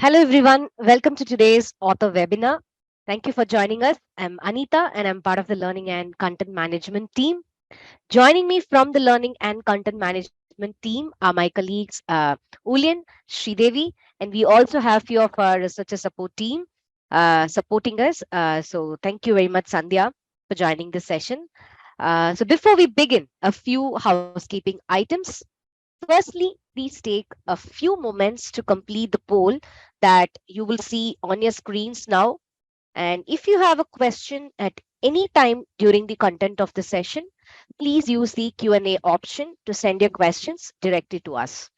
Hello, everyone. Welcome to today's author webinar. Thank you for joining us. I'm Anita and I'm part of the Learning and Content Management team. Joining me from the Learning and Content Management team are my colleagues Ulian, Sridevi, and we also have few of our researcher support team supporting us. So thank you very much, Sandhya, for joining this session. So before we begin, a few housekeeping items. Firstly, please take a few moments to complete the poll that you will see on your screens now. And if you have a question at any time during the content of the session, please use the Q&A option to send your questions directly to us.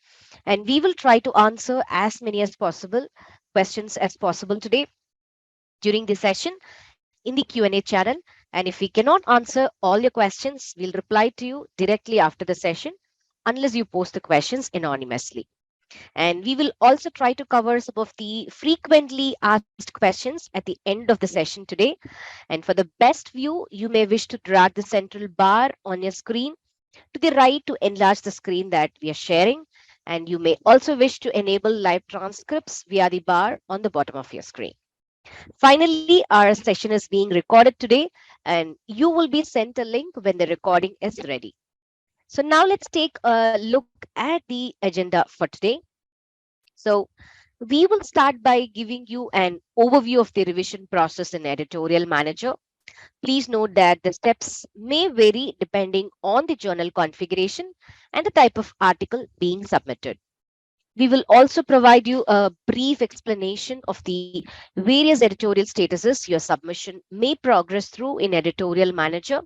And we will try to answer as many as possible questions as possible today during the session in the Q&A channel. And if we cannot answer all your questions, we'll reply to you directly after the session unless you post the questions anonymously. And we will also try to cover some of the frequently asked questions at the end of the session today. And for the best view, you may wish to drag the central bar on your screen to the right to enlarge the screen that we are sharing. And you may also wish to enable live transcripts via the bar on the bottom of your screen. Finally, our session is being recorded today, and you will be sent a link when the recording is ready. So now let's take a look at the agenda for today. So we will start by giving you an overview of the revision process in Editorial Manager. Please note that the steps may vary depending on the journal configuration and the type of article being submitted. We will also provide you a brief explanation of the various editorial statuses your submission may progress through in Editorial Manager.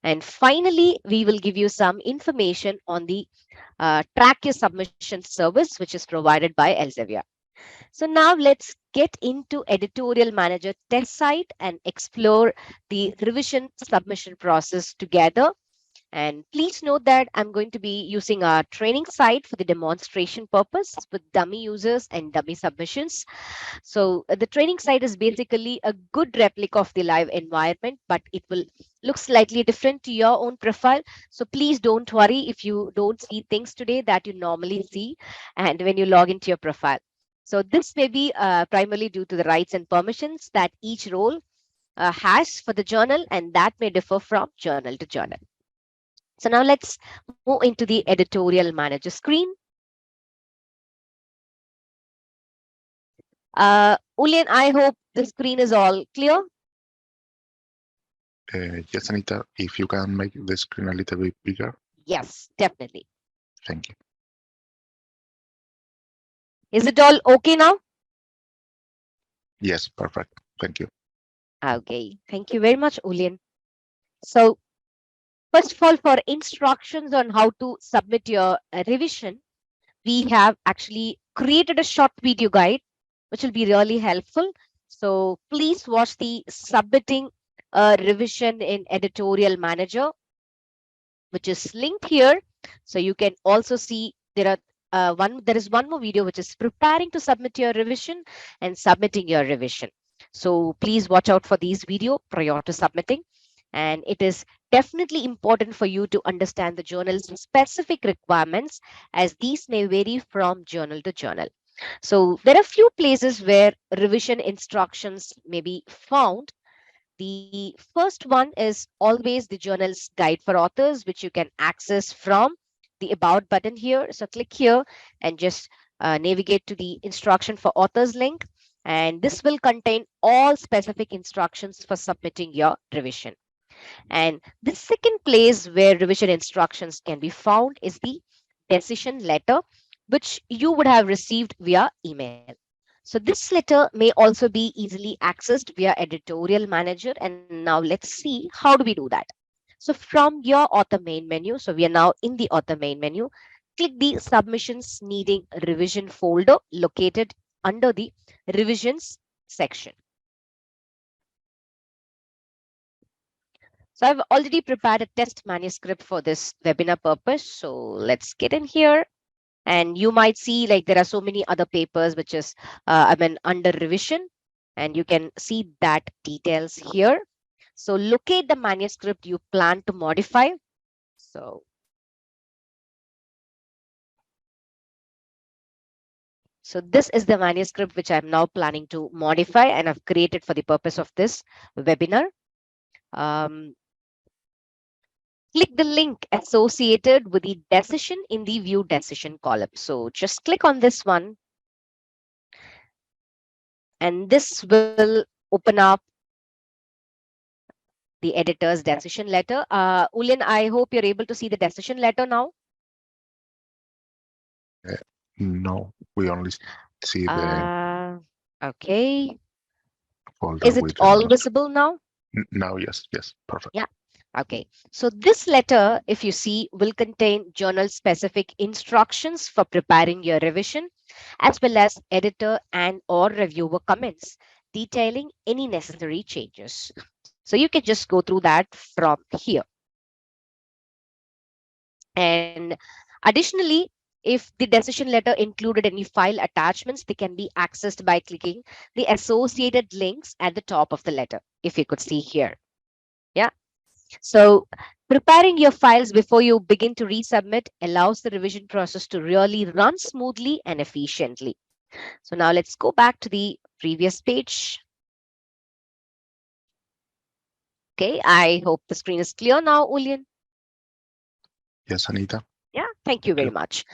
And finally, we will give you some information on the track your submission service, which is provided by Elsevier. So now let's get into Editorial Manager test site and explore the revision submission process together. And please note that I'm going to be using our training site for the demonstration purpose with dummy users and dummy submissions. So the training site is basically a good replica of the live environment, but it will look slightly different to your own profile. So please don't worry if you don't see things today that you normally see and when you log into your profile. So this may be primarily due to the rights and permissions that each role has for the journal, and that may differ from journal to journal. So now let's move into the Editorial Manager screen. Ulian, I hope the screen is all clear. Yes, Anita, if you can make the screen a little bit bigger. Yes, definitely. Thank you. Is it all okay now? Yes, perfect. Thank you. Okay, thank you very much, Ulian. So first of all, for instructions on how to submit your revision, we have actually created a short video guide, which will be really helpful. So please watch the submitting revision in Editorial Manager, which is linked here. So you can also see there is one more video which is preparing to submit your revision and submitting your revision. So please watch out for these video prior to submitting. And it is definitely important for you to understand the journal's specific requirements, as these may vary from journal to journal. So there are few places where revision instructions may be found. The first one is always the journal's guide for authors, which you can access from the About button here. So click here and just navigate to the instruction for authors link. And this will contain all specific instructions for submitting your revision. And the second place where revision instructions can be found is the decision letter, which you would have received via email. So this letter may also be easily accessed via Editorial Manager. And now let's see how do we do that. So from your author main menu, so we are now in the author main menu, click the submissions needing revision folder located under the revisions section. So I've already prepared a test manuscript for this webinar purpose. So let's get in here. And you might see like there are so many other papers which is under revision, and you can see that details here. So locate the manuscript you plan to modify. So So this is the manuscript which I'm now planning to modify and I've created for the purpose of this webinar. Um, Click the link associated with the decision in the view decision column. So just click on this one and this will open up the editor's decision letter. Ulin, I hope you're able to see the decision letter now. Uh, no, we only see the Uh, okay. folder Is it with the all manuscript. visible now? Now, yes, yes, perfect. Yeah. Okay. So this letter, if you see, will contain journal specific instructions for preparing your revision, as well as editor and or reviewer comments detailing any necessary changes. So you can just go through that from here. And additionally, if the decision letter included any file attachments, they can be accessed by clicking the associated links at the top of the letter, if you could see here. Yeah. So preparing your files before you begin to resubmit allows the revision process to really run smoothly and efficiently. So now let's go back to the previous page. Okay, I hope the screen is clear now, Ulian. Yes, Anita. Yeah, thank you Thank very you. much.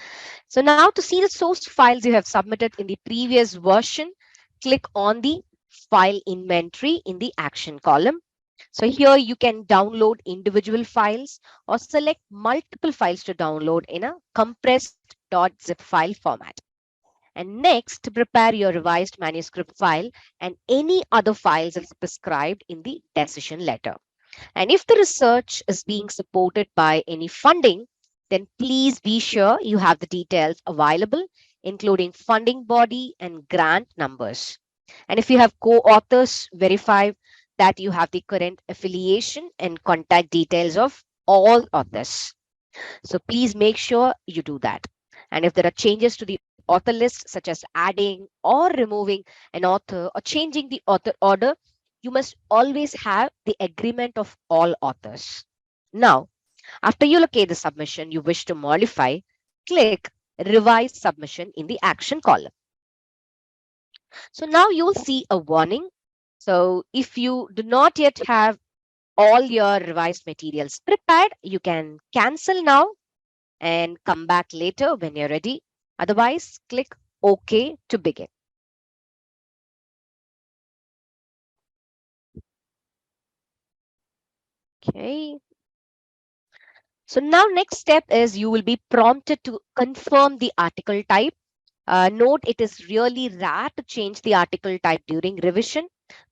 So now to see the source files you have submitted in the previous version, click on the file inventory in the action column. So here you can download individual files or select multiple files to download in a compressed .zip file format. And next, prepare your revised manuscript file and any other files as prescribed in the decision letter. And if the research is being supported by any funding, then please be sure you have the details available, including funding body and grant numbers. And if you have co-authors, verify that you have the current affiliation and contact details of all authors. So please make sure you do that. And if there are changes to the author list, such as adding or removing an author or changing the author order, you must always have the agreement of all authors. Now, after you locate the submission you wish to modify, click Revise Submission in the action column. So now you will see a warning. So if you do not yet have all your revised materials prepared, you can cancel now and come back later when you're ready. Otherwise, click OK to begin. Okay. So now next step is you will be prompted to confirm the article type. Note it is really rare to change the article type during revision.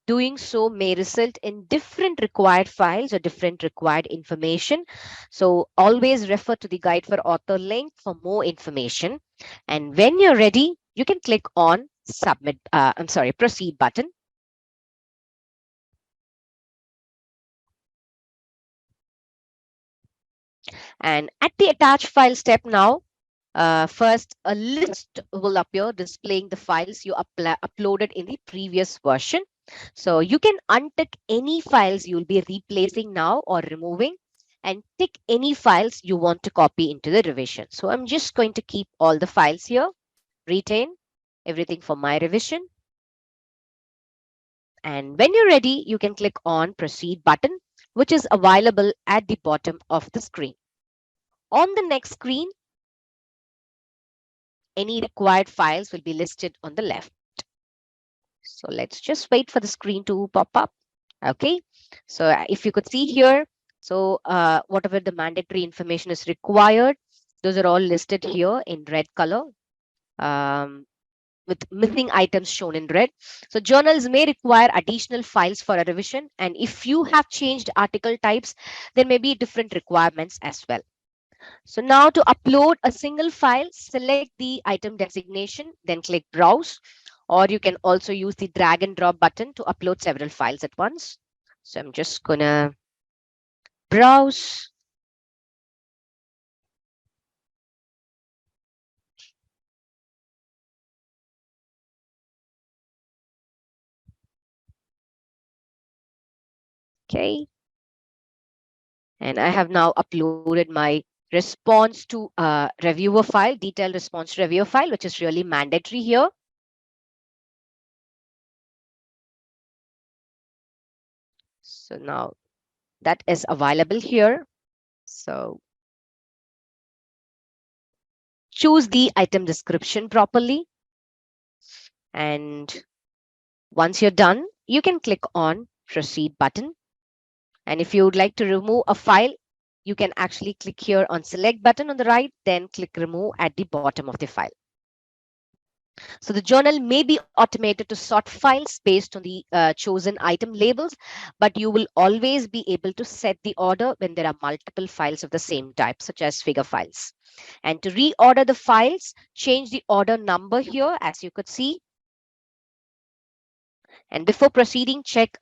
Doing so may result in different required files or different required information. So always refer to the guide for author link for more information. And when you're ready, you can click on proceed button. And at the attach file step now, first a list will appear displaying the files you uploaded in the previous version. So you can untick any files you'll be replacing now or removing and tick any files you want to copy into the revision. So I'm just going to keep all the files here, retain everything for my revision. And when you're ready, you can click on proceed button, which is available at the bottom of the screen. On the next screen, any required files will be listed on the left. So let's just wait for the screen to pop up. Okay. So if you could see here, so whatever the mandatory information is required, those are all listed here in red color. With missing items shown in red. So journals may require additional files for a revision. And if you have changed article types, there may be different requirements as well. So now to upload a single file, select the item designation, then click browse, or you can also use the drag and drop button to upload several files at once. So I'm just gonna browse. Okay. And I have now uploaded my response to reviewer file, detailed response to reviewer file, which is really mandatory here. So now that is available here. So choose the item description properly. And once you're done, you can click on proceed button. And if you would like to remove a file, you can actually click here on select button on the right, then click remove at the bottom of the file. So the journal may be automated to sort files based on the chosen item labels, but you will always be able to set the order when there are multiple files of the same type, such as figure files. And to reorder the files, change the order number here, as you could see. And before proceeding, check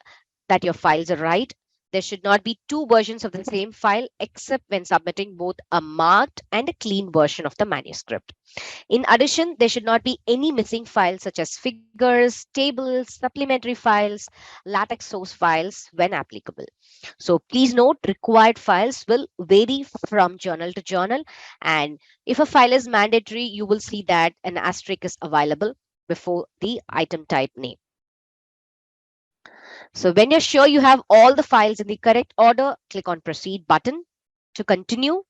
that your files are right. There should not be two versions of the same file except when submitting both a marked and a clean version of the manuscript. In addition, there should not be any missing files such as figures, tables, supplementary files, LaTeX source files when applicable. So please note, required files will vary from journal to journal. And if a file is mandatory, you will see that an asterisk is available before the item type name. So when you're sure you have all the files in the correct order, click on proceed button to continue.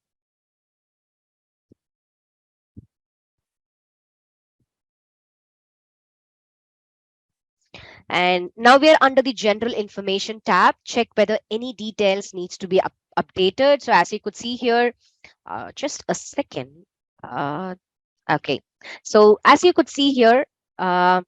And now we are under the general information tab. Check whether any details needs to be updated. So as you could see here, just a second. Okay. So as you could see here, uh,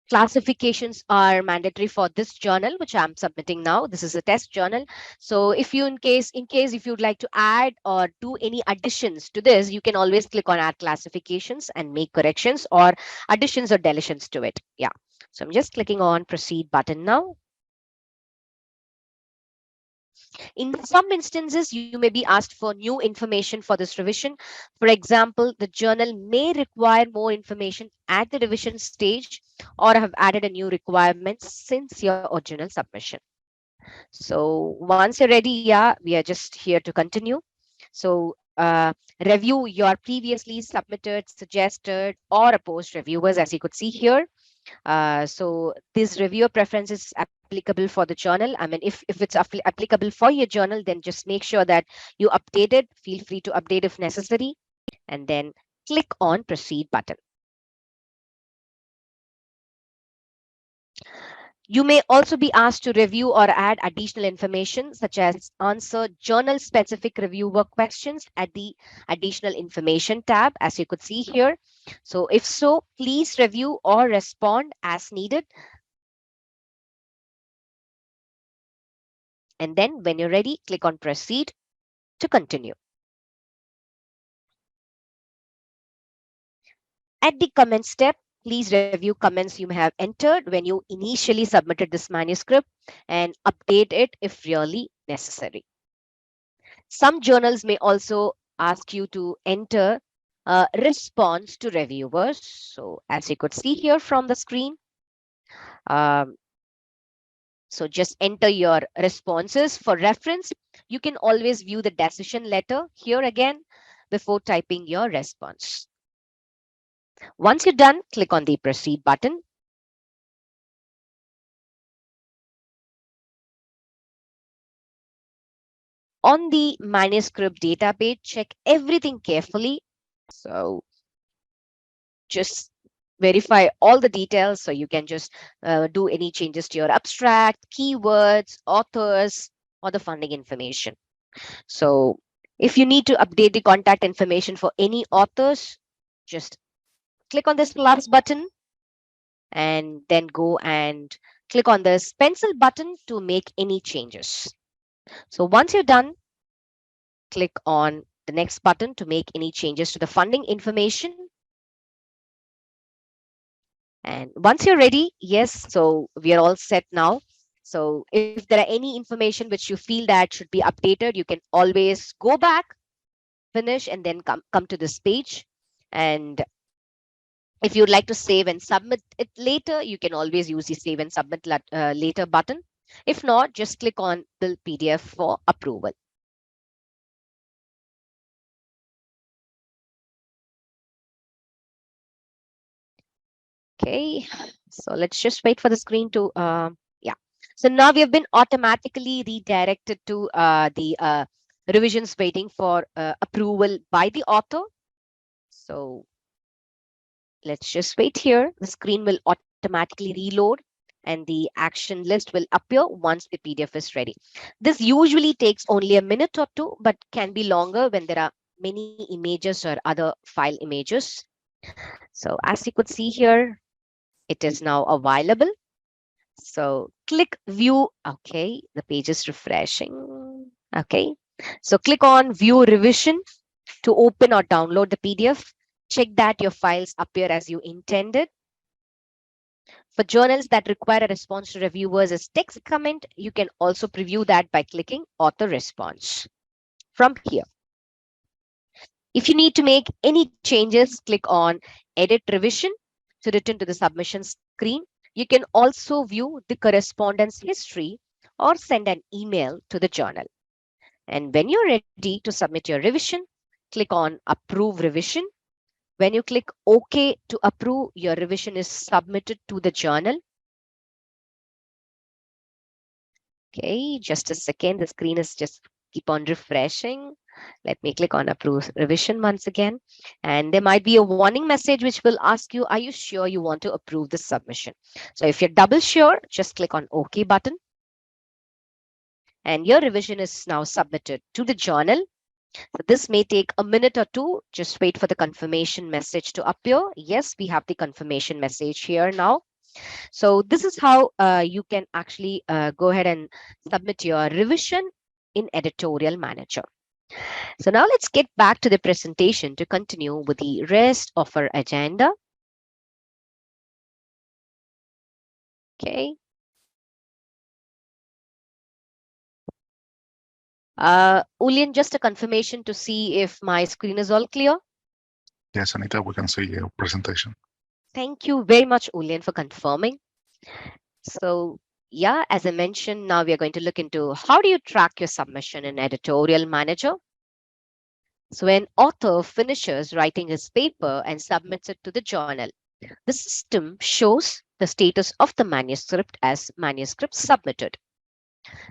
classifications are mandatory for this journal, which I'm submitting now. This is a test journal. So if you, in case if you'd like to add or do any additions to this, you can always click on add classifications and make corrections or additions or deletions to it. Yeah. So I'm just clicking on proceed button now. In some instances, you may be asked for new information for this revision. For example, the journal may require more information at the revision stage or have added a new requirement since your original submission. So once you're ready, yeah, we are just here to continue. So review your previously submitted, suggested, or opposed reviewers, as you could see here. So this reviewer preferences is applicable for the journal. I mean, if it's applicable for your journal, then just make sure that you update it. Feel free to update if necessary, and then click on proceed button. You may also be asked to review or add additional information, such as answer journal-specific reviewer questions at the additional information tab, as you could see here. So if so, please review or respond as needed. And then when you're ready, click on proceed to continue. At the comment step, please review comments you may have entered when you initially submitted this manuscript and update it if really necessary. Some journals may also ask you to enter a response to reviewers. So as you could see here from the screen, um, so just enter your responses. For reference, you can always view the decision letter here again before typing your response. Once you're done, click on the proceed button. On the manuscript data page, check everything carefully. So just verify all the details so you can just do any changes to your abstract, keywords, authors, or the funding information. So if you need to update the contact information for any authors, just click on this plus button and then go and click on this pencil button to make any changes. So once you're done, click on the next button to make any changes to the funding information. And once you're ready, yes, so we are all set now. So if there are any information which you feel that should be updated, you can always go back, finish, and then come to this page. And if you'd like to save and submit it later, you can always use the save and submit later button. If not, just click on the PDF for approval. Okay, so let's just wait for the screen to, yeah. So now we have been automatically redirected to the revisions waiting for approval by the author. So let's just wait here. The screen will automatically reload and the action list will appear once the PDF is ready. This usually takes only a minute or two, but can be longer when there are many images or other file images. So as you could see here, it is now available. So click view. Okay, the page is refreshing. Okay, so click on view revision to open or download the PDF. Check that your files appear as you intended. For journals that require a response to reviewers as text comment, you can also preview that by clicking author response from here. If you need to make any changes, click on edit revision to return to the submission screen. You can also view the correspondence history or send an email to the journal. And when you're ready to submit your revision, click on approve revision. When you click OK to approve, your revision is submitted to the journal. Okay, just a second. The screen is just keep on refreshing. Let me click on approve revision once again. And there might be a warning message which will ask you, are you sure you want to approve this submission? So if you're double sure, just click on OK button. And your revision is now submitted to the journal. So this may take a minute or two. Just wait for the confirmation message to appear. Yes, we have the confirmation message here now. So this is how you can actually go ahead and submit your revision in Editorial Manager. So now let's get back to the presentation to continue with the rest of our agenda. Okay. Ulian, just a confirmation to see if my screen is all clear. Yes, Anita, we can see your presentation. Thank you very much, Ulian, for confirming. So yeah, as I mentioned, now we are going to look into how do you track your submission in Editorial Manager. So when author finishes writing his paper and submits it to the journal, the system shows the status of the manuscript as manuscript submitted.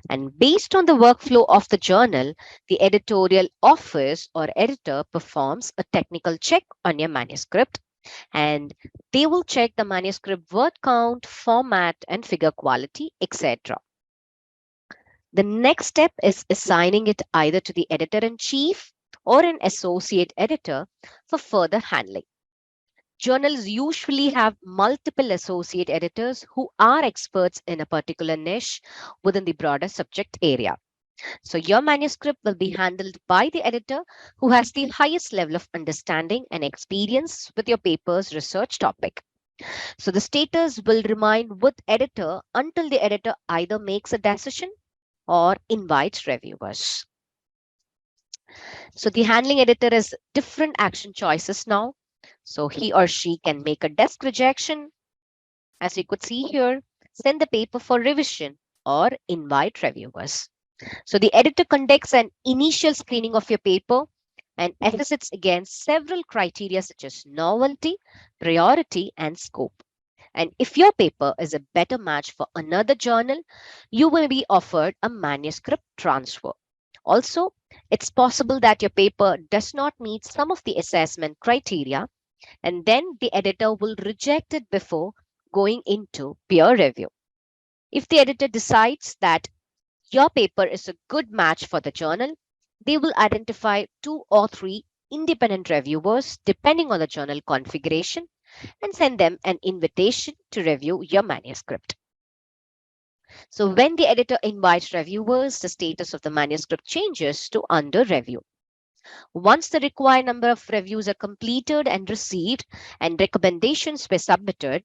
And based on the workflow of the journal, the editorial office or editor performs a technical check on your manuscript, and they will check the manuscript word count, format, and figure quality, etc. The next step is assigning it either to the editor-in-chief or an associate editor for further handling. Journals usually have multiple associate editors who are experts in a particular niche within the broader subject area. So your manuscript will be handled by the editor who has the highest level of understanding and experience with your paper's research topic. So the status will remain with editor until the editor either makes a decision or invites reviewers. So the handling editor has different action choices now. So he or she can make a desk rejection, as you could see here, send the paper for revision, or invite reviewers. So the editor conducts an initial screening of your paper and assesses against several criteria such as novelty, priority, and scope. And if your paper is a better match for another journal, you will be offered a manuscript transfer. Also, it's possible that your paper does not meet some of the assessment criteria, and then the editor will reject it before going into peer review. If the editor decides that your paper is a good match for the journal, they will identify 2 or 3 independent reviewers depending on the journal configuration and send them an invitation to review your manuscript. So when the editor invites reviewers, the status of the manuscript changes to under review. Once the required number of reviews are completed and received and recommendations were submitted,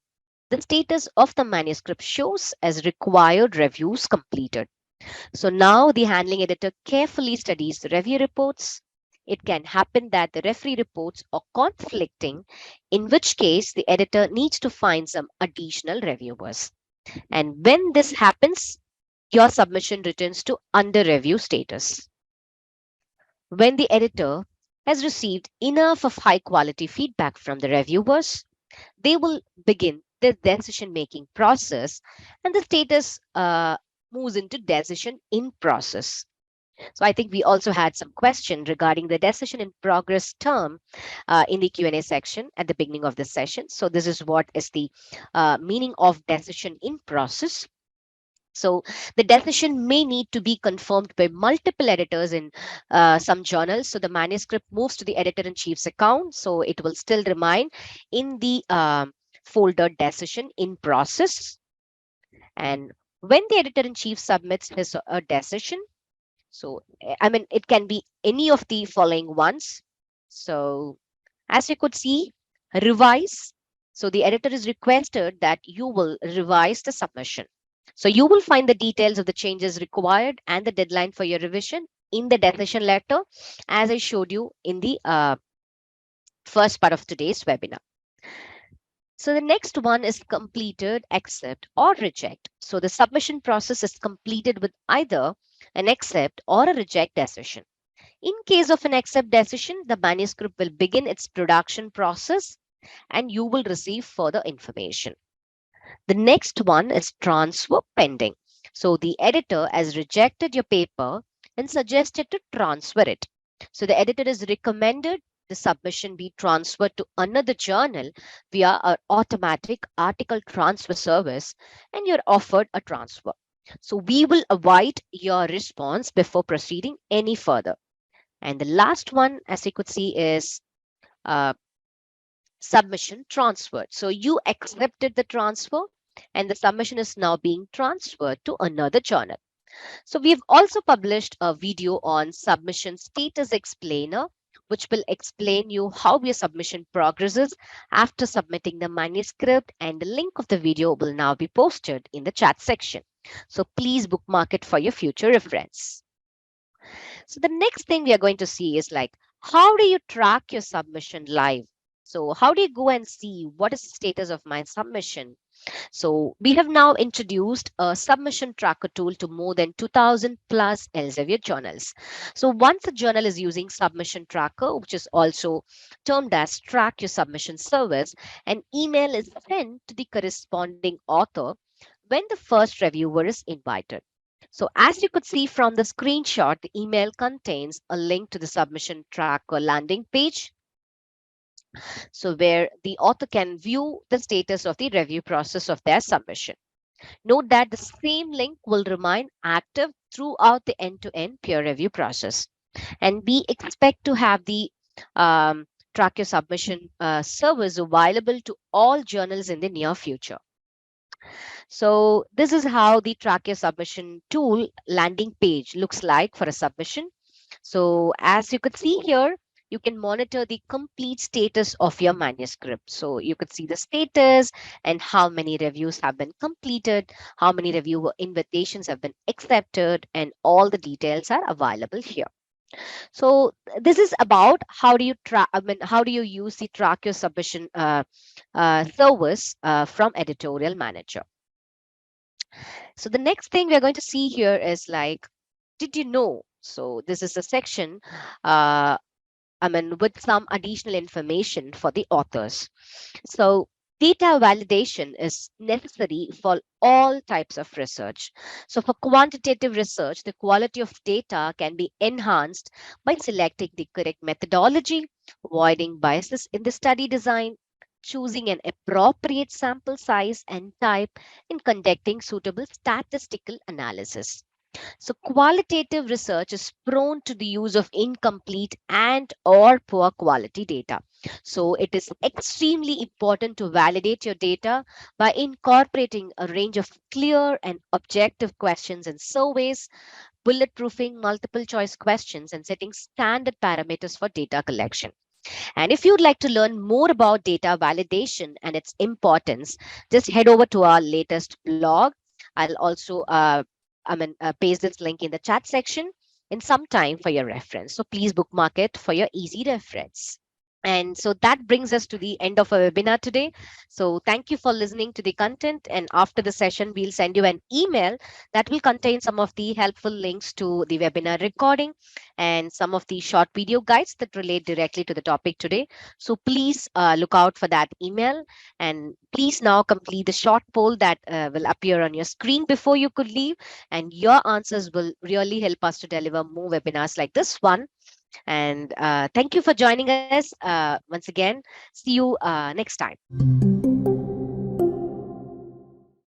the status of the manuscript shows as required reviews completed. So now the handling editor carefully studies the review reports. It can happen that the referee reports are conflicting, in which case the editor needs to find some additional reviewers. And when this happens, your submission returns to under review status. When the editor has received enough of high quality feedback from the reviewers, they will begin the decision making process, and the status moves into decision in process. So I think we also had some question regarding the decision in progress term in the Q&A section at the beginning of this session. So this is what is the meaning of decision in process. So the decision may need to be confirmed by multiple editors in some journals. So the manuscript moves to the editor-in-chief's account. So it will still remain in the folder decision in process. And when the editor-in-chief submits his decision, so I mean, it can be any of the following ones. So as you could see, revise. So the editor is requested that you will revise the submission. So you will find the details of the changes required and the deadline for your revision in the decision letter, as I showed you in the first part of today's webinar. So the next one is completed, accept or reject. So the submission process is completed with either an accept or a reject decision. In case of an accept decision, the manuscript will begin its production process and you will receive further information. The next one is transfer pending. So the editor has rejected your paper and suggested to transfer it. So the editor is recommended the submission be transferred to another journal via our automatic article transfer service, and you're offered a transfer. So we will await your response before proceeding any further. And the last one, as you could see, is uh, submission transferred. So you accepted the transfer and the submission is now being transferred to another journal. So we've also published a video on submission status explainer, which will explain you how your submission progresses after submitting the manuscript, and the link of the video will now be posted in the chat section. So please bookmark it for your future reference. So the next thing we are going to see is like, how do you track your submission live? So how do you go and see what is the status of my submission? So we have now introduced a submission tracker tool to more than 2000 plus Elsevier journals. So once a journal is using submission tracker, which is also termed as track your submission service, an email is sent to the corresponding author when the first reviewer is invited. So as you could see from the screenshot, the email contains a link to the submission tracker landing page. So where the author can view the status of the review process of their submission. Note that the same link will remain active throughout the end-to-end peer review process. And we expect to have the track your submission service available to all journals in the near future. So this is how the track your submission tool landing page looks like for a submission. So as you could see here, you can monitor the complete status of your manuscript. So you could see the status and how many reviews have been completed, how many reviewer invitations have been accepted, and all the details are available here. So this is about how do you track, I mean, how do you use the track your submission service from Editorial Manager. So the next thing we're going to see here is like, did you know? So this is a section, with some additional information for the authors. So data validation is necessary for all types of research. So for quantitative research, the quality of data can be enhanced by selecting the correct methodology, avoiding biases in the study design, choosing an appropriate sample size and type, in conducting suitable statistical analysis. So qualitative research is prone to the use of incomplete and or poor quality data. So it is extremely important to validate your data by incorporating a range of clear and objective questions and surveys, bulletproofing multiple choice questions, and setting standard parameters for data collection. And if you'd like to learn more about data validation and its importance, just head over to our latest blog. I'll also paste this link in the chat section in some time for your reference. So please bookmark it for your easy reference. And so that brings us to the end of our webinar today. So thank you for listening to the content. And after the session, we'll send you an email that will contain some of the helpful links to the webinar recording and some of the short video guides that relate directly to the topic today. So please look out for that email. And please now complete the short poll that will appear on your screen before you could leave. And your answers will really help us to deliver more webinars like this one. And thank you for joining us once again. See you next time.